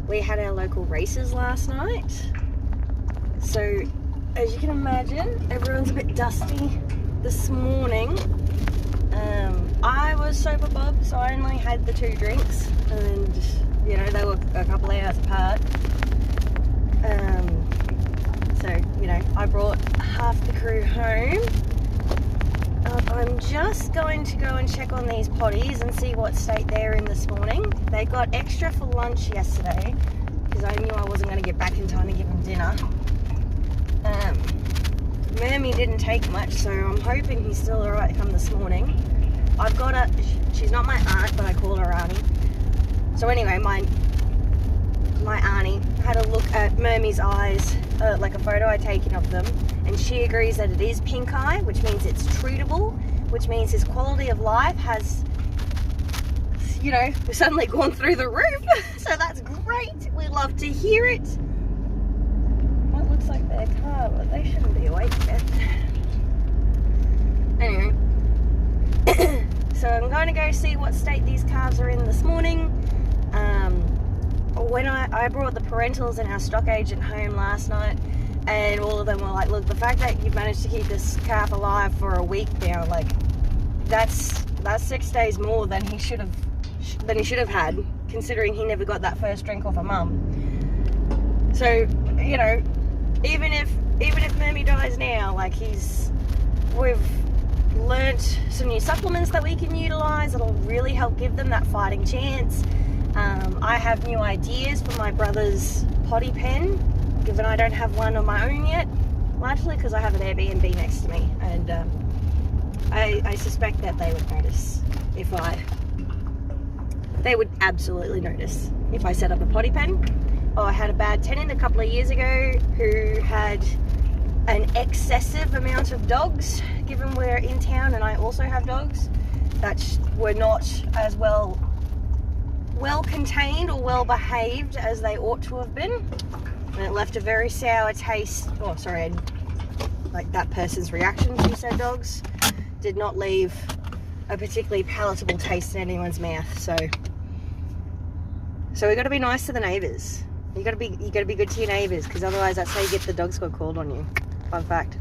we had our local races last night. So, as you can imagine, everyone's a bit dusty this morning. I was sober Bob, so I only had the 2 drinks, and you know, they were a couple of hours apart. So, you know, I brought half the crew home. I'm just going to go and check on these potties and see what state they're in this morning. They got extra for lunch yesterday because I knew I wasn't going to get back in time to give them dinner. Murmy didn't take much, so I'm hoping he's still alright come this morning. I've got she's not my aunt, but I call her Auntie. So anyway, my auntie had a look at Murmy's eyes, like a photo I'd taken of them, and she agrees that it is pink eye, which means it's treatable, which means his quality of life has, you know, suddenly gone through the roof. So that's great. We love to hear it. That looks like their car, but they shouldn't be awake yet. Anyway, so I'm going to go see what state these calves are in this morning. When I brought the parentals and our stock agent home last night, and all of them were like, look, the fact that you've managed to keep this calf alive for a week now, like, that's 6 days more than he should have had, considering he never got that first drink off a mum. So, you know, even if Murmy dies now, like, we've learnt some new supplements that we can utilize that'll really help give them that fighting chance. I have new ideas for my brother's potty pen, given I don't have one of my own yet, largely because I have an Airbnb next to me, and I suspect that they would notice they would absolutely notice if I set up a potty pen. I had a bad tenant a couple of years ago who had an excessive amount of dogs, given we're in town and I also have dogs, that were not as well contained or well behaved as they ought to have been, and it left a very sour taste. Oh, sorry, like that person's reaction to said dogs did not leave a particularly palatable taste in anyone's mouth. So we got to be nice to the neighbours. You got to be good to your neighbours, because otherwise that's how you get the dog squad called on you. Fun fact.